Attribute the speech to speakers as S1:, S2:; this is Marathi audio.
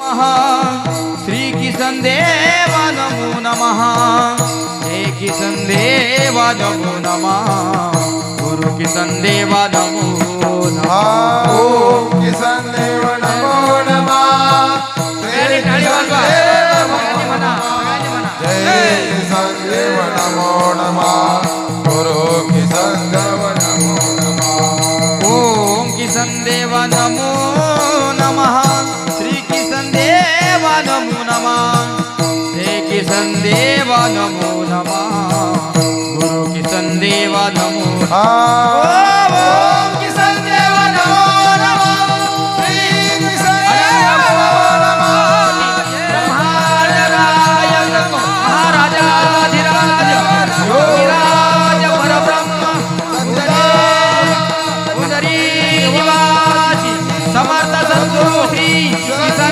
S1: श्री किसन देवा नमो नमः हे किसन देवा नमो नमः गुरु किसन देवा नमो नमः
S2: ओम किसन देव नमो नमः
S1: सगळ्यांनी टाळी वाजवा सगळ्यांनी म्हणा
S2: जय किसन देव नमो नमः गुरु किसन देव नमो नमः
S1: ओम किसन देवा नमो नमः श्री किसन देवा नमो नमः हे किसन देवा नमो नमः गुरु किसन देवा नमो
S2: हा
S1: ओम